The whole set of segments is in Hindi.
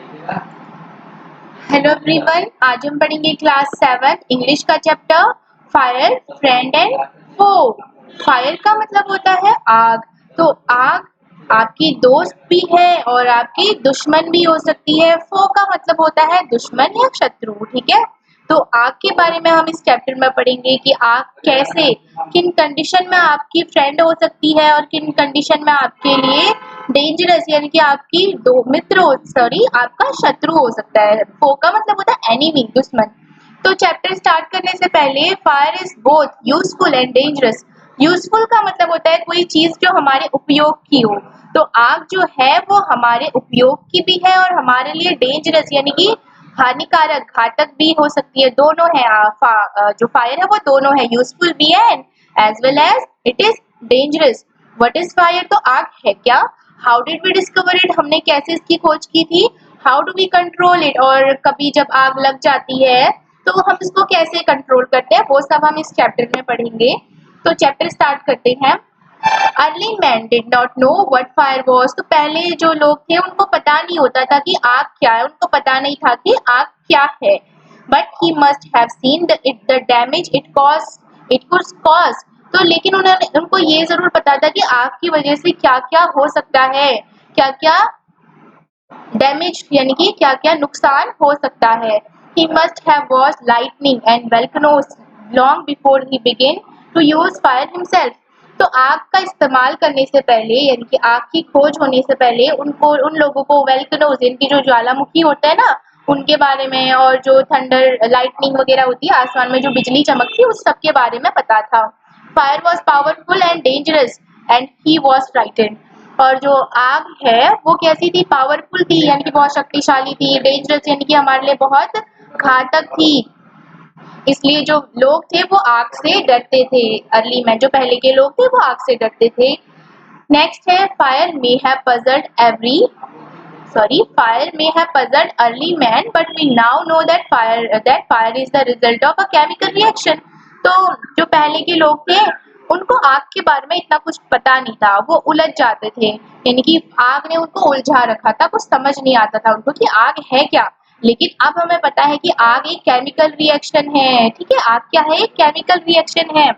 हेलो एवरीवन, आज हम पढ़ेंगे क्लास 7 इंग्लिश का chapter fire, friend and foe. Fire का मतलब होता है आग। तो आग आपकी दोस्त भी है और आपकी दुश्मन भी हो सकती है। फो का मतलब होता है दुश्मन या शत्रु, ठीक है। तो आग के बारे में हम इस चैप्टर में पढ़ेंगे कि आग कैसे, किन कंडीशन में आपकी फ्रेंड हो सकती है और किन कंडीशन में आपके लिए डेंजरस यानी कि आपकी दो मित्र हो, सॉरी आपका शत्रु हो सकता है। फो का मतलब होता है एनिमी, दुश्मन। तो चैप्टर स्टार्ट करने से पहले fire is both useful and dangerous. Useful का मतलब होता है कोई चीज जो हमारे उपयोग की हो। तो आग जो है वो हमारे उपयोग की भी है और हमारे लिए डेंजरस यानी कि हानिकारक, घातक भी हो सकती है। दोनों है। जो फायर है वो दोनों है, यूजफुल भी है as well as it is dangerous. What is fire? तो आग है क्या? How did we discover it? हमने कैसे इसकी खोज की थी? How do we control it? और कभी जब आग लग जाती है तो हम इसको कैसे कंट्रोल करते हैं, वो सब हम इस चैप्टर में पढ़ेंगे। तो चैप्टर स्टार्ट करते हैं। Early man did not know what fire was. तो पहले जो लोग थे उनको पता नहीं होता था कि आग क्या है, उनको पता नहीं था कि आग क्या है। But he must have seen the damage it could cause. तो लेकिन उन्होंने, उनको ये जरूर पता था कि आग की वजह से क्या क्या हो सकता है, क्या क्या डैमेज यानी कि क्या क्या नुकसान हो सकता है। He must have watched lightning and volcanoes long before he began to use fire himself. तो आग का इस्तेमाल करने से पहले यानी कि आग की खोज होने से पहले उनको, उन लोगों को वेल्कनोज इनकी जो ज्वालामुखी होता है ना, उनके बारे में, और जो थंडर लाइटनिंग वगैरह होती है, आसमान में जो बिजली चमकती है, उस सब के बारे में पता था। Fire was powerful and dangerous and he was frightened. और जो आग है वो कैसी थी? पावरफुल थी यानी कि बहुत शक्तिशाली थी। डेंजरस यानी कि हमारे लिए बहुत घातक थी। इसलिए जो लोग थे वो आग से डरते थे। अर्ली मैन, जो पहले के लोग थे वो आग से डरते थे। नेक्स्ट है fire may have puzzled fire may have puzzled early man, but we now know that fire is the result of a chemical reaction. तो जो पहले के लोग थे उनको आग के बारे में इतना कुछ पता नहीं था, वो उलझ जाते थे, यानी कि आग ने उनको उलझा रखा था, कुछ समझ नहीं आता था उनको कि आग है क्या। लेकिन अब हमें पता है कि आग एक केमिकल रिएक्शन है, ठीक है। आग क्या है? एक केमिकल रिएक्शन है।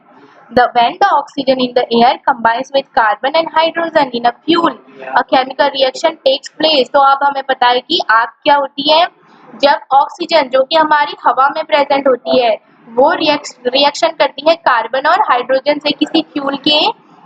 When the oxygen in the air combines with carbon and hydrogen in a fuel, a chemical reaction takes place. तो अब हमें पता है कि आग क्या होती है। जब ऑक्सीजन जो कि हमारी हवा में प्रेजेंट होती है वो रिएक्शन करती है कार्बन और हाइड्रोजन से, किसी फ्यूल के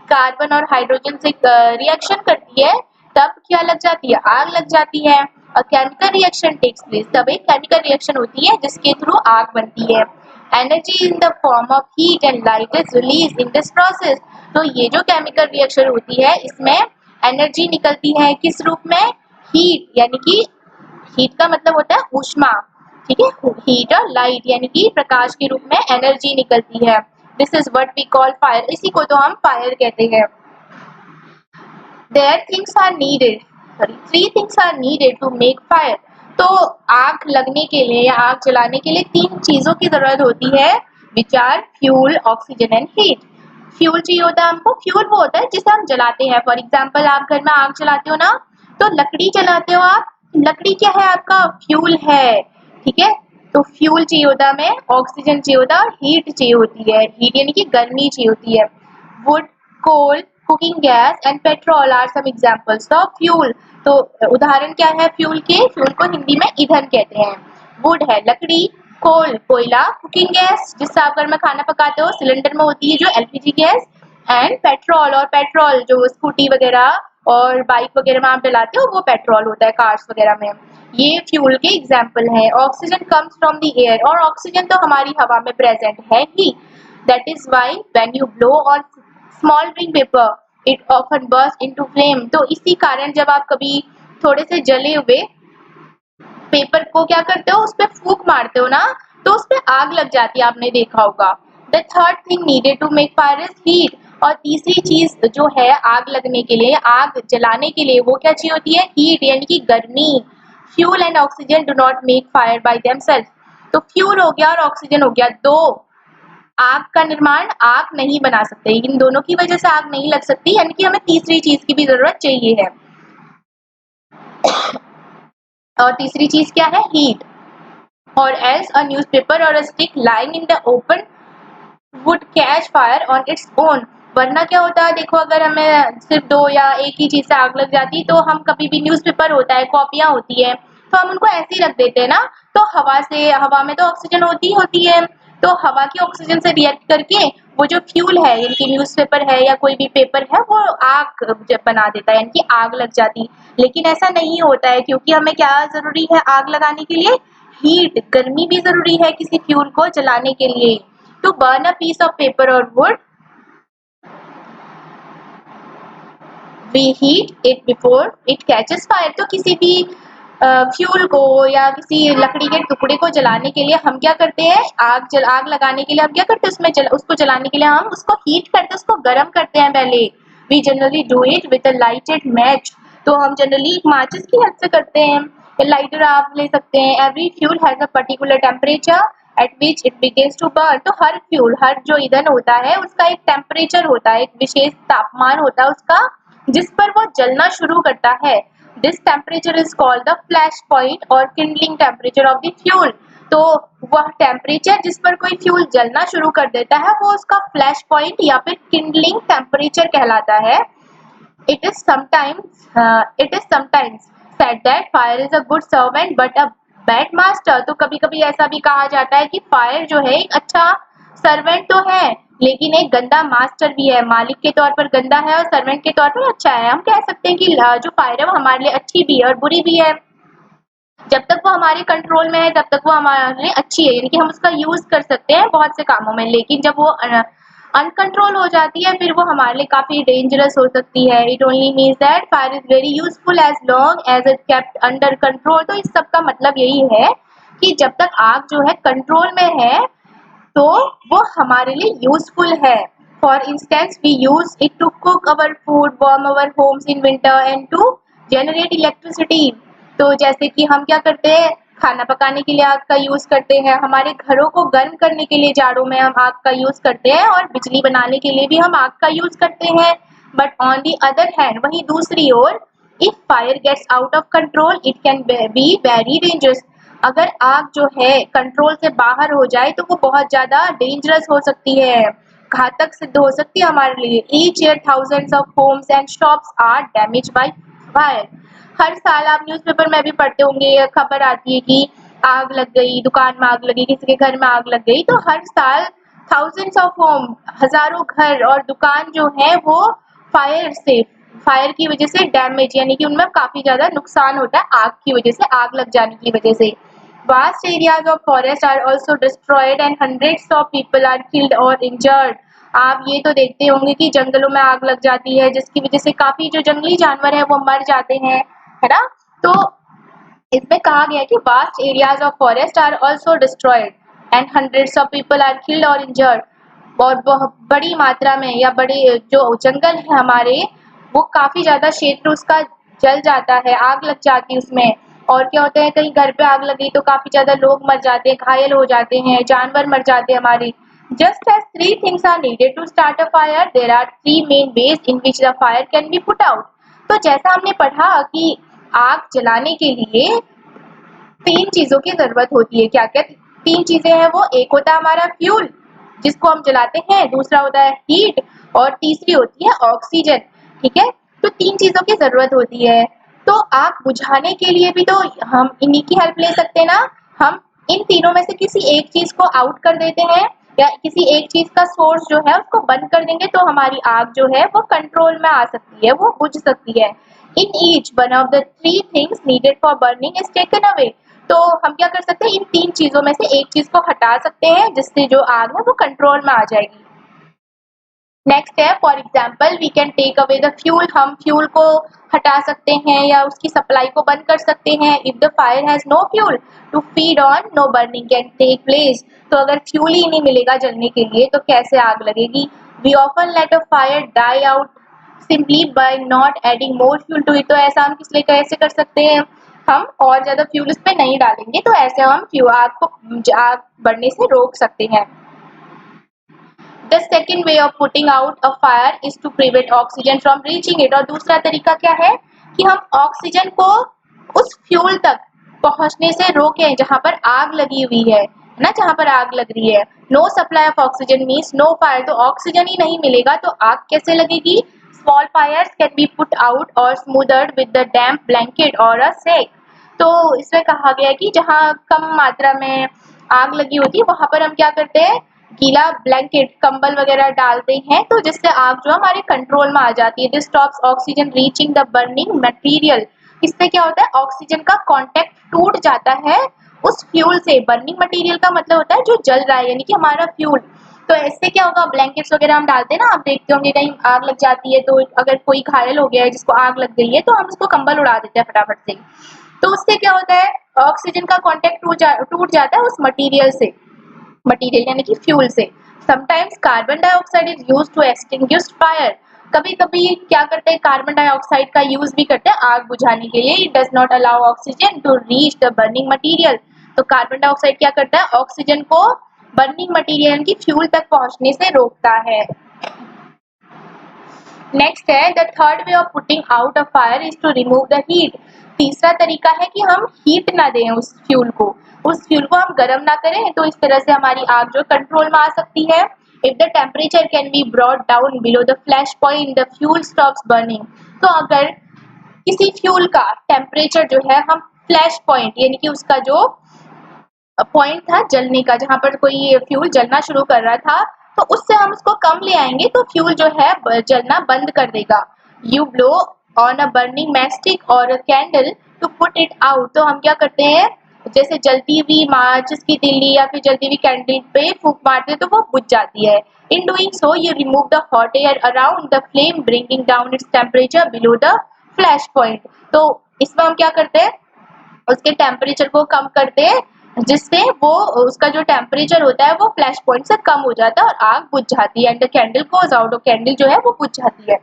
कार्बन और हाइड्रोजन से रिएक्शन करती है, तब क्या लग जाती है? आग लग जाती है। A chemical reaction takes place, तब एक केमिकल रिएक्शन होती है जिसके थ्रू आग बनती है। Energy in the form of heat and light is released in this process. तो ये जो केमिकल रिएक्शन होती है इसमें एनर्जी निकलती है, किस रूप में? हीट, यानी कि हीट का मतलब होता है ऊष्मा, ठीक है। हीट और लाइट यानी कि प्रकाश के रूप में एनर्जी निकलती है। This is what we call fire, इसी को तो हम फायर कहते हैं। There things are needed, sorry, three things are needed to make fire. तो आग लगने के लिए या आग जलाने के लिए तीन चीजों की जरूरत होती है, which are fuel, oxygen and heat. Fuel चाहिए होता है हमको। फ्यूल वो होता है जिसे हम जलाते हैं। फॉर एग्जाम्पल आप घर में आग जलाते हो ना, तो लकड़ी जलाते हो आप, लकड़ी क्या है? आपका फ्यूल है, ठीक है। तो फ्यूल चाहिए होता है हमें, ऑक्सीजन चाहिए होता है और हीट चाहिए होती है। हीट यानी कि गर्मी चाहिए होती है। Wood, coal, cooking gas and petrol are some examples of fuel. तो उदाहरण क्या है फ्यूल के? फ्यूल को हिंदी में ईंधन कहते हैं। वुड है लकड़ी, कोल कोयला, कुकिंग गैस जिससे आप घर में खाना पकाते हो, सिलेंडर में होती है जो एलपीजी गैस, एंड पेट्रोल, और पेट्रोल जो स्कूटी वगैरह और बाइक वगैरह में आप डलाते हो वो पेट्रोल होता है, कार्स वगैरह में। ये फ्यूल के एग्जाम्पल है। Oxygen comes from the air, और ऑक्सीजन तो हमारी हवा में प्रेजेंट है ही। That is why when you blow or smouldering paper it often burst into flame. तो इसी कारण जब आप कभी थोड़े से जले हुए पेपर को क्या करते हो, उस पर फूंक मारते हो ना, तो उस पर आग लग जाती है, आपने देखा होगा। The third thing needed to make fire is heat. और तीसरी चीज जो है आग लगने के लिए, आग जलाने के लिए, वो क्या चाहिए होती है? हीट यानी कि गर्मी। Fuel and oxygen do not make fire by themselves. तो फ्यूल हो गया और ऑक्सीजन हो गया, दो आग का निर्माण आग नहीं बना सकते, इन दोनों की वजह से आग नहीं लग सकती, यानी कि हमें तीसरी चीज की भी जरूरत चाहिए है। और तीसरी चीज क्या है, हीट। और एल्स अ न्यूज़पेपर और a stick lying in the open would catch fire on its own. वरना क्या होता है, देखो अगर हमें सिर्फ दो या एक ही चीज से आग लग जाती तो हम कभी भी, न्यूज़पेपर होता है, कॉपियां होती है, तो हम उनको ऐसे ही रख देते हैं ना, तो हवा में तो ऑक्सीजन होती है, तो हवा की ऑक्सीजन से रिएक्ट करके वो जो फ्यूल है, यानी कि न्यूज़पेपर है या कोई भी पेपर है, वो आग बना देता है, यानी कि आग लग जाती। लेकिन ऐसा नहीं होता है, क्योंकि हमें क्या जरूरी है आग लगाने के लिए, हीट, गर्मी भी जरूरी है किसी फ्यूल को जलाने के लिए। To burn a piece of paper or wood, we heat it before it catches fire। तो किसी भी फ्यूल को या किसी लकड़ी के टुकड़े को जलाने के लिए हम क्या करते हैं, आग लगाने के लिए हम क्या करते हैं, उसको जलाने के लिए हम उसको हीट करते हैं, उसको गर्म करते हैं पहले। We generally do it with a lighted match। तो हम जनरली एक माचिस की हेल्प से करते हैं, लाइटर आप ले सकते हैं। Every fuel has a particular temperature at which it begins to burn। तो हर फ्यूल, हर जो ईंधन होता है उसका एक टेम्परेचर होता है, एक विशेष तापमान होता है उसका, जिस पर वो जलना शुरू करता है। This temperature is called the flash point or kindling temperature of the fuel. तो वह टेम्परेचर जिस पर कोई फ्यूल जलना शुरू कर देता है वो उसका फ्लैश पॉइंट या फिर किंडलिंग टेम्परेचर कहलाता है। It is sometimes said that fire is a good servant but a bad master। तो कभी कभी ऐसा भी कहा जाता है कि फायर जो है एक अच्छा सर्वेंट तो है, लेकिन एक गंदा मास्टर भी है। मालिक के तौर पर गंदा है और सर्वेंट के तौर पर अच्छा है। हम कह सकते हैं कि जो फायर है वो हमारे लिए अच्छी भी है और बुरी भी है। जब तक वो हमारे कंट्रोल में है तब तक वो हमारे लिए अच्छी है, यानी कि हम उसका यूज कर सकते हैं बहुत से कामों में। लेकिन जब वो अनकंट्रोल हो जाती है फिर वो हमारे लिए काफी डेंजरस हो सकती है। It only means that fire is very useful as long as it kept under control. तो इस सब का मतलब यही है कि जब तक आग जो है कंट्रोल में है तो वो हमारे लिए यूजफुल है। For instance we use it to cook our food, warm our homes in winter and to generate electricity. तो जैसे कि हम क्या करते हैं, खाना पकाने के लिए आग का यूज करते हैं, हमारे घरों को गर्म करने के लिए जाड़ों में हम आग का यूज करते हैं, और बिजली बनाने के लिए भी हम आग का यूज करते हैं। But on the other hand, वहीं दूसरी ओर, if fire gets out of control it can be very dangerous. अगर आग जो है कंट्रोल से बाहर हो जाए तो वो बहुत ज्यादा डेंजरस हो सकती है, घातक सिद्ध हो सकती है हमारे लिए। Each year thousands of homes and shops are damage by fire. हर साल आप न्यूज़पेपर में भी पढ़ते होंगे, खबर आती है कि आग लग गई, दुकान में आग लगी, किसी के घर में आग लग गई। तो हर साल थाउजेंड्स ऑफ होम, हजारों घर और दुकान जो है वो फायर की वजह से डैमेज, यानी कि उनमें काफी ज्यादा नुकसान होता है आग की वजह से, आग लग जाने की वजह से। Vast areas of forest are also destroyed and hundreds of people are killed or injured। आप ये तो देखते होंगे कि जंगलों में आग लग जाती है जिसकी वजह से काफी जो जंगली जानवर है वो मर जाते हैं, है ना। तो इसमें कहा गया है कि vast areas of forest are also destroyed and hundreds of people are killed और इंजर्ड। और बहुत बड़ी मात्रा में, या बड़े जो जंगल है हमारे, वो काफी ज्यादा क्षेत्र उसका जल जाता है, आग लग जाती है उसमें। और क्या होता है, कहीं घर पे आग लगी तो काफी ज्यादा लोग मर जाते हैं, घायल हो जाते हैं, जानवर मर जाते हैं हमारे। Just as three things are needed to start a fire, there are three main ways in which the fire can be put out. तो जैसा हमने पढ़ा कि आग जलाने के लिए तीन चीजों की जरूरत होती है। क्या क्या तीन चीजें हैं वो? एक होता है हमारा फ्यूल जिसको हम जलाते हैं, दूसरा होता है हीट, और तीसरी होती है ऑक्सीजन। ठीक है, तो तीन चीजों की जरूरत होती है। तो आग बुझाने के लिए भी तो हम इन्हीं की हेल्प ले सकते हैं ना। हम इन तीनों में से किसी एक चीज को आउट कर देते हैं, या किसी एक चीज का सोर्स जो है उसको बंद कर देंगे, तो हमारी आग जो है वो कंट्रोल में आ सकती है, वो बुझ सकती है। In each one of the three things needed for burning is taken away. तो हम क्या कर सकते हैं, इन तीन चीजों में से एक चीज को हटा सकते हैं जिससे जो आग है वो कंट्रोल में आ जाएगी। नेक्स्ट है, for example we can take away the fuel. हम फ्यूल को हटा सकते हैं या उसकी सप्लाई को बंद कर सकते हैं। If the fire has no fuel to feed on, no burning can take place. तो अगर फ्यूल ही नहीं मिलेगा जलने के लिए तो कैसे आग लगेगी। We often let a fire die out simply by not adding more fuel to it. तो ऐसा हम किस लिए कैसे कर सकते हैं, हम और ज्यादा फ्यूल इस पे नहीं डालेंगे, तो ऐसे हम आग बढ़ने से रोक सकते हैं। The second way of putting out a fire is to prevent oxygen from reaching it। और दूसरा तरीका क्या है कि हम ऑक्सीजन को उस फ्यूल तक पहुंचने से रोके जहां पर आग लगी हुई है ना, जहां पर आग लग रही है। No supply of oxygen means no fire, तो ऑक्सीजन ही नहीं मिलेगा तो आग कैसे लगेगी। Small fires can be put out और smothered with the damp blanket और अ सेक। तो इसमें कहा गया है कि जहां कम मात्रा में आग लगी होती है वहां पर हम क्या करते हैं, गीला ब्लैंकेट कंबल वगैरह डालते हैं, तो जिससे आग जो हमारे कंट्रोल में आ जाती है। This stops oxygen reaching the burning material. इससे क्या होता है, ऑक्सीजन का कांटेक्ट टूट जाता है उस फ्यूल से। बर्निंग मटेरियल का मतलब होता है जो जल रहा है, यानी कि हमारा फ्यूल। तो इससे क्या होगा, ब्लैंकेट्स वगैरह हम डालते हैं ना, आप देखते होंगे कहीं आग लग जाती है तो अगर कोई घायल हो गया है जिसको आग लग गई है तो हम उसको कंबल उड़ा देते हैं फटाफट से। तो उससे क्या होता है, ऑक्सीजन का कांटेक्ट टूट जाता है उस मटेरियल से, मटेरियल यानी कि फ्यूल से। Sometimes carbon dioxide is used to extinguish fire. कभी कभी क्या करते हैं, कार्बन डाइऑक्साइड का यूज भी करते हैं आग बुझाने के लिए। It does not allow oxygen to reach the burning material. तो कार्बन डाइऑक्साइड क्या करता है, ऑक्सीजन को बर्निंग मटेरियल यानी कि फ्यूल तक पहुंचने से रोकता है। नेक्स्ट है, the third way of putting out a fire is to remove the heat. तीसरा तरीका है कि हम हीट ना दें उस फ्यूल को, हम गर्म ना करें, तो इस तरह से हमारी आग जो कंट्रोल में आ सकती है। If the temperature can be brought down below the flash point the fuel stops burning. तो अगर किसी फ्यूल का टेम्परेचर जो है हम फ्लैश पॉइंट यानी कि उसका जो पॉइंट था जलने का, जहां पर कोई फ्यूल जलना शुरू कर रहा था, तो उससे हम उसको कम ले आएंगे तो फ्यूल जो है जलना बंद कर देगा। You blow on a burning matchstick or candle to put it out. तो हम क्या करते हैं, जैसे जलती हुई माचिस की तिल्ली या फिर जलती हुई कैंडल पे फूंक मारते तो वो बुझ जाती है। In doing so you remove the hot air around the flame bringing down its temperature below the flash point. तो इसमें हम क्या करते हैं, उसके टेम्परेचर को कम करते हैं, जिससे वो उसका जो टेम्परेचर होता है वो फ्लैश पॉइंट से कम हो जाता है और आग बुझ जाती है। And the candle goes out, और कैंडल जो है वो बुझ जाती है।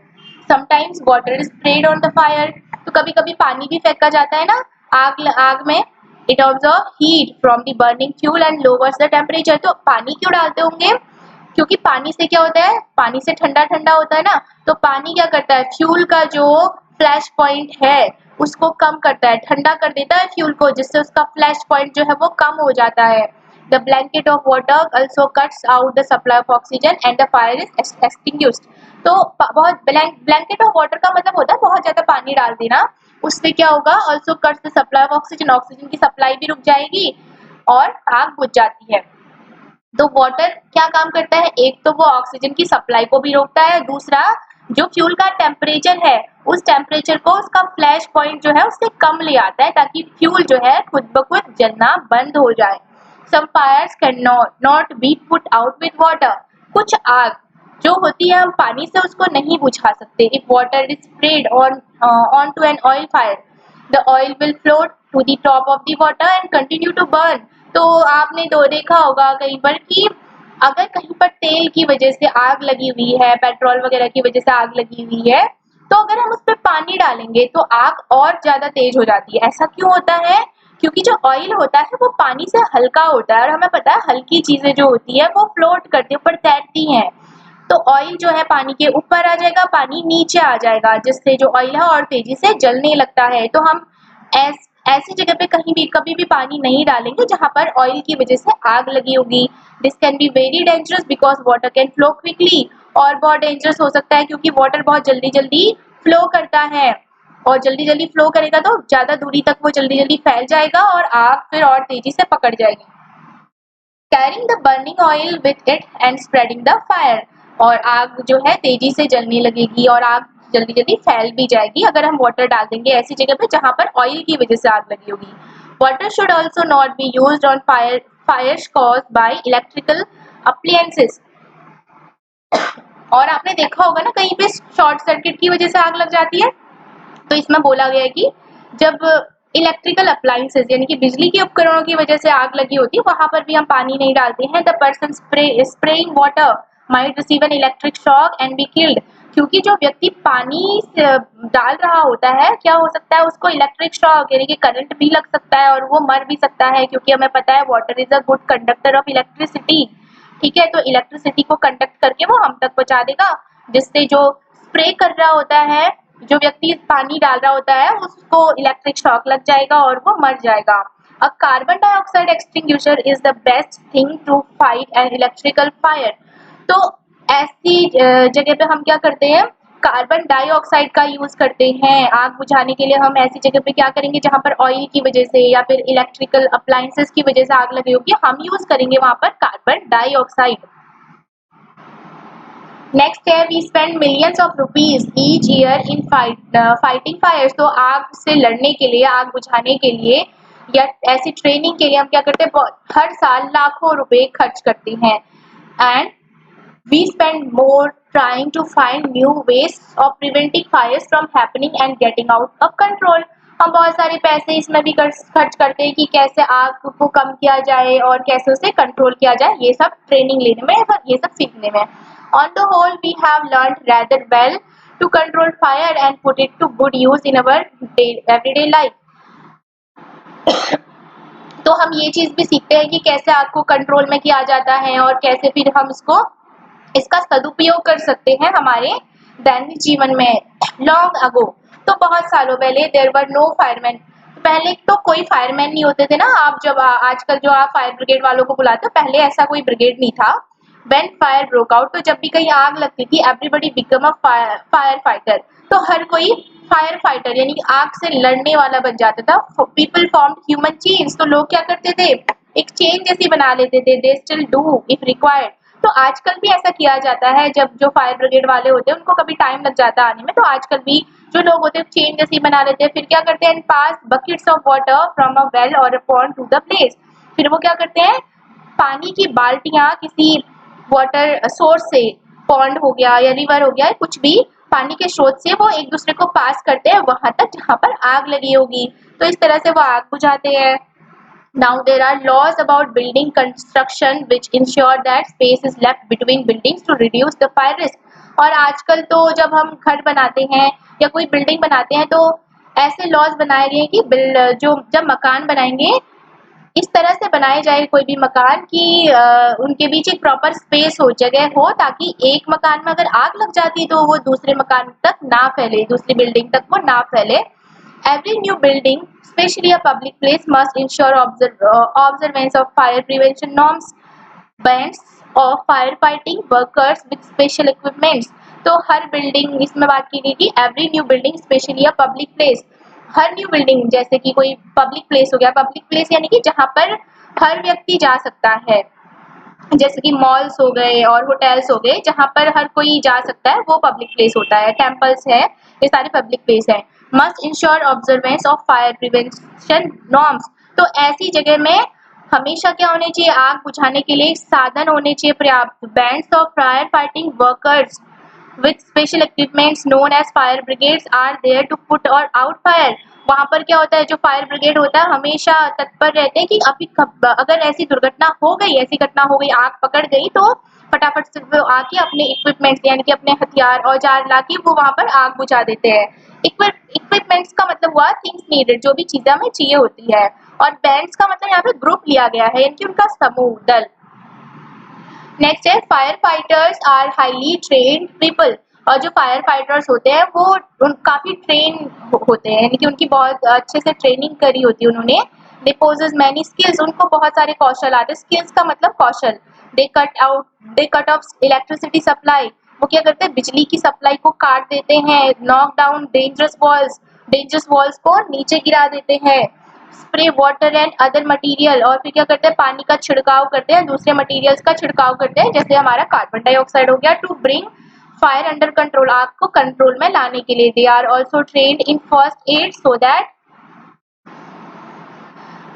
Sometimes water is spread on the fire. तो कभी कभी पानी भी फेंका जाता है ना आग में। It observe heat from the burning fuel and louvers the temperature. तो पानी क्यों डालते होंगे, क्योंकि पानी से क्या होता है, पानी से ठंडा ठंडा होता है ना, तो पानी क्या करता है, फ्यूल का जो फ्लैश पॉइंट है उसको कम करता है, ठंडा कर देता है फ्यूल को, जिससे उसका फ्लैश पॉइंट जो है वो कम हो जाता है। The blanket of water also cuts out the supply of oxygen and the fire is extinguished। तो बहुत ब्लैंकेट ऑफ वाटर का मतलब होता है बहुत ज्यादा पानी डाल देना, उससे क्या होगा, also cuts the supply of oxygen, oxygen की सप्लाई भी रुक जाएगी और आग बुझ जाती है। तो वाटर क्या काम करता है, एक तो वो ऑक्सीजन की सप्लाई को भी रोकता है, दूसरा जो फ्यूल का टेम्परेचर है उस टेम्परेचर को उसका फ्लैश पॉइंट जो है उससे कम ले आता है, ताकि फ्यूल जो है खुद ब खुद जलना बंद हो जाए। Some fires can not be put out with water. कुछ आग जो होती है हम पानी से उसको नहीं बुझा सकते। If water is spread on to an oil fire the oil will float to the top of the water and continue to burn. तो आपने तो देखा होगा कहीं पर कि अगर कहीं पर तेल की वजह से आग लगी हुई है, पेट्रोल वगैरह की वजह से आग लगी हुई है, तो अगर हम उस पर पानी डालेंगे तो आग और ज्यादा तेज हो जाती है। ऐसा क्यों होता है, क्योंकि जो ऑयल होता है वो पानी से हल्का होता है, और हमें पता है हल्की चीजें जो होती है वो फ्लोट करती है, ऊपर तैरती हैं। तो ऑयल जो है पानी के ऊपर आ जाएगा, पानी नीचे आ जाएगा, जिससे जो ऑयल है और तेजी से जलने लगता है। तो हम ऐसी जगह पे कहीं भी कभी भी पानी नहीं डालेंगे जहां पर ऑयल की वजह से आग लगी होगी। This can be very dangerous because water can flow quickly. और बहुत डेंजरस हो सकता है क्योंकि वाटर बहुत जल्दी जल्दी फ्लो करता है, और जल्दी जल्दी फ्लो करेगा तो ज्यादा दूरी तक वो जल्दी जल्दी फैल जाएगा और आग फिर और तेजी से पकड़ जाएगी। Carrying the burning oil with it and spreading the fire. और आग जो है तेजी से जलने लगेगी और आग जल्दी जल्दी फैल भी जाएगी अगर हम वाटर डाल देंगे ऐसी जगह पे जहां पर ऑयल की वजह से आग लगी होगी। Water should also not be used on fires caused by electrical appliances. और आपने देखा होगा ना कहीं पे शॉर्ट सर्किट की वजह से आग लग जाती है, तो इसमें बोला गया है कि जब इलेक्ट्रिकल अप्लायंसेस यानी कि बिजली के उपकरणों की वजह से आग लगी होती है वहां पर भी हम पानी नहीं डालते हैं। The person spraying water might receive an electric shock and be killed. क्योंकि जो व्यक्ति पानी डाल रहा होता है, क्या हो सकता है, उसको इलेक्ट्रिक शॉक यानी कि करंट भी लग सकता है और वो मर भी सकता है, क्योंकि हमें पता है water is a good conductor of electricity. ठीक है, तो इलेक्ट्रिसिटी को कंडक्ट करके वो हम तक पहुंचा देगा, जिससे जो स्प्रे कर रहा होता है जो व्यक्ति पानी डाल रहा होता है उसको इलेक्ट्रिक शॉक लग जाएगा और वो मर जाएगा। A carbon dioxide extinguisher is the best thing to fight an electrical fire. तो ऐसी जगह पे हम क्या करते हैं, कार्बन डाइऑक्साइड का यूज करते हैं आग बुझाने के लिए। हम ऐसी जगह पे क्या करेंगे जहां पर ऑयल की वजह से या फिर इलेक्ट्रिकल अप्लायंसेस की वजह से आग लगी होगी, हम यूज करेंगे वहां पर कार्बन डाइऑक्साइड। नेक्स्ट है we spend millions of rupees each year in fighting fires. तो आग से लड़ने के लिए, आग बुझाने के लिए या ऐसी ट्रेनिंग के लिए हम क्या करते हैं, हर साल लाखों रुपए खर्च करते हैं। And we spend more trying to find new ways of preventing fires from happening and getting out of control। हम बहुत सारे पैसे इसमें भी खर्च करते हैं कि कैसे आग को कम किया जाए और कैसे उसे कंट्रोल किया जाए, ये सब ट्रेनिंग लेने में, ये सब सीखने में। On the whole, we have learned rather well to control fire and put it to good use in our everyday life। तो हम ये चीज भी सीखते हैं कि कैसे आग को कंट्रोल में किया जाता है और कैसे फिर हम इसका सदुपयोग कर सकते हैं हमारे दैनिक जीवन में। लॉन्ग अगो, तो बहुत सालों पहले देयर वर नो फायरमैन। पहले तो कोई फायरमैन नहीं होते थे ना। आप जब आजकल जो आप फायर ब्रिगेड वालों को बुलाते हो, पहले ऐसा कोई ब्रिगेड नहीं था। व्हेन फायर ब्रोक आउट, तो जब भी कहीं आग लगती थी, everybody become a fire fighter. तो हर कोई फायर फाइटर यानी कि आग से लड़ने वाला बन जाता था। पीपल फॉर्म ह्यूमन चेन्स, तो लोग क्या करते थे, एक चेन जैसी बना लेते थे। They still do if required. तो आजकल भी ऐसा किया जाता है, जब जो फायर ब्रिगेड वाले होते हैं उनको कभी टाइम लग जाता है आने में, तो आजकल भी जो लोग होते हैं चेन जैसी बना लेते हैं। फिर क्या करते हैं, pass buckets of water from a well or a pond to the place. फिर वो क्या करते हैं, पानी की बाल्टियां किसी वाटर सोर्स से, पॉन्ड हो गया या रिवर हो गया, कुछ भी पानी के स्रोत से वो एक दूसरे को पास करते हैं वहां तक जहां पर आग लगी होगी। तो इस तरह से वो आग बुझाते हैं। Now there are laws about building construction which ensure that space is left between buildings to reduce the fire risk। और आजकल तो जब हम घर बनाते हैं या कोई बिल्डिंग बनाते हैं तो ऐसे लॉज बनाए गए हैं कि जो जब मकान बनाएंगे इस तरह से बनाए जाए कोई भी मकान कि उनके बीच एक प्रॉपर स्पेस हो, जगह हो, ताकि एक मकान में अगर आग लग जाती तो वो दूसरे मकान तक ना फैले, दूसरी बिल्डिंग तक वो ना फैले। Every new building, especially a public place, must ensure observance of fire prevention norms, bands of firefighting workers with special equipments। तो हर बिल्डिंग, इसमें बात की गई कि every new building specially a public place, her new building जैसे कि कोई पब्लिक प्लेस हो गया। पब्लिक प्लेस यानी कि जहाँ पर हर व्यक्ति जा सकता है, जैसे कि मॉल्स हो गए और होटल्स हो गए, जहाँ पर हर कोई जा सकता है, वो पब्लिक प्लेस होता है। टेम्पल्स है, ये सारे पब्लिक प्लेस है। Must ensure observance of fire prevention norms. तो ऐसी जगह में हमेशा क्या होने चाहिए, आग बुझाने के लिए साधन होने चाहिए पर्याप्त। Bands of fire fighting workers with special equipments known as fire brigades are there to put or out fire। वहां पर क्या होता है, जो फायर ब्रिगेड होता है हमेशा तत्पर रहते हैं कि अभी अगर ऐसी दुर्घटना हो गई, ऐसी घटना हो गई, आग पकड़ गई, तो फटाफट से वो आके अपने इक्विपमेंट्स यानी कि अपने हथियार औजार लाके वो वहां पर आग बुझा देते हैं। इक्विपमेंट्स का मतलब हुआ थिंग्स नीडेड, जो भी चीजें हमें चाहिए होती है। और बैंड्स का मतलब यहाँ पे ग्रुप लिया गया है, यानी कि उनका समूह, दल। नेक्स्ट है fire fighters are highly trained people. और जो फायर फाइटर्स होते हैं वो काफी ट्रेन होते हैं, यानी कि उनकी बहुत अच्छे से ट्रेनिंग करी होती है उन्होंने। दे पोजेस मैनी स्किल्स, उनको बहुत सारे कौशल आते हैं। स्किल्स का मतलब कौशल। दे कट ऑफ इलेक्ट्रिसिटी सप्लाई, वो क्या करते हैं, बिजली की सप्लाई को काट देते हैं। नॉक डाउन डेंजरस वॉल्स को नीचे गिरा देते हैं। Spray water and other material, और फिर क्या करते हैं, पानी का छिड़काव करते हैं, दूसरे मटेरियल्स का छिड़काव करते हैं, जैसे हमारा कार्बन डाइऑक्साइड हो गया। To bring fire under control, आग को कंट्रोल में लाने के लिए। They are also trained in first aid so that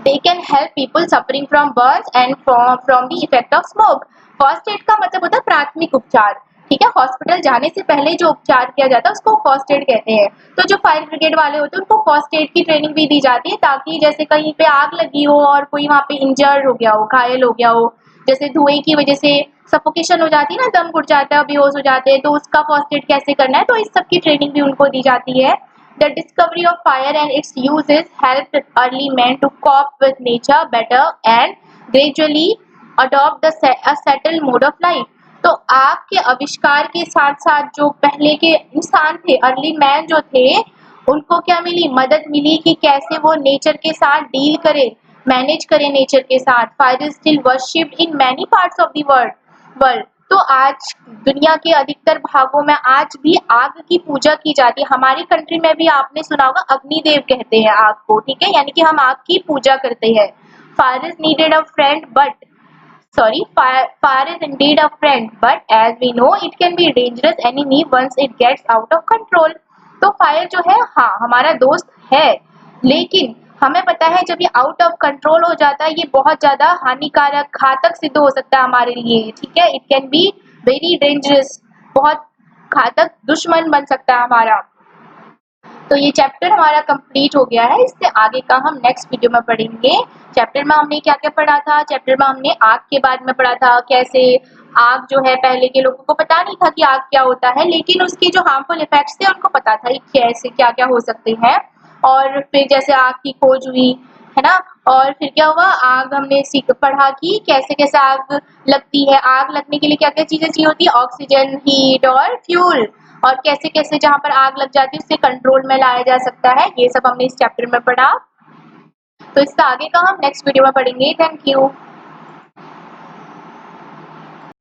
they can help people suffering from burns and from the effect of smoke। First aid का मतलब होता है प्राथमिक उपचार, ठीक है। हॉस्पिटल जाने से पहले जो उपचार किया जाता है उसको फर्स्ट एड कहते हैं। तो जो फायर ब्रिगेड वाले होते हैं उनको फर्स्ट एड की ट्रेनिंग भी दी जाती है, ताकि जैसे कहीं पे आग लगी हो और कोई वहाँ पे इंजर्ड हो गया हो, घायल हो गया हो, जैसे धुएं की वजह से सफोकेशन हो जाती है ना, दम घुट जाता है, बेहोश हो जाते हैं, तो उसका फर्स्ट एड कैसे करना है, तो इस सब की ट्रेनिंग भी उनको दी जाती है। The discovery of fire and its uses helped early men to cope with nature better and gradually adopt a settled mode of life। तो आग के आविष्कार के साथ साथ जो पहले के इंसान थे, अर्ली मैन जो थे, उनको क्या मिली? मदद मिली कि कैसे वो नेचर के साथ डील करे, मैनेज करे नेचर के साथ। Fire is still worshipped in many parts of the world. तो आज दुनिया के अधिकतर भागों में आज भी आग की पूजा की जाती है। हमारी कंट्री में भी आपने सुना होगा अग्निदेव कहते हैं आग को, ठीक है, यानी कि हम आग की पूजा करते हैं। Fire is needed a friend but fire is indeed a friend, but as we know, it can be a dangerous enemy once it gets out of control. तो फायर जो है, हाँ, हमारा दोस्त है, लेकिन हमें पता है जब ये आउट ऑफ कंट्रोल हो जाता है, ये बहुत ज्यादा हानिकारक, घातक सिद्ध हो सकता है हमारे लिए, ठीक है। It can be very dangerous, बहुत घातक दुश्मन बन सकता है हमारा। तो ये चैप्टर हमारा कंप्लीट हो गया है। इससे आगे का हम नेक्स्ट वीडियो में पढ़ेंगे। चैप्टर में हमने क्या क्या पढ़ा था? चैप्टर में हमने आग के बारे में पढ़ा था, कैसे आग जो है, पहले के लोगों को पता नहीं था कि आग क्या होता है, लेकिन उसके जो हार्मफुल इफेक्ट्स थे उनको पता था कैसे क्या क्या हो सकते हैं। और फिर जैसे आग की खोज हुई, है ना, और फिर क्या हुआ, आग हमने पढ़ा कि कैसे कैसे आग लगती है। आग लगने के लिए क्या क्या चीजें चाहिए होती है? ऑक्सीजन, हीट और फ्यूल। और कैसे कैसे जहाँ पर आग लग जाती है उसे कंट्रोल में लाया जा सकता है, ये सब हमने इस चैप्टर में पढ़ा। तो इसका आगे का हम नेक्स्ट वीडियो में पढ़ेंगे। Thank you.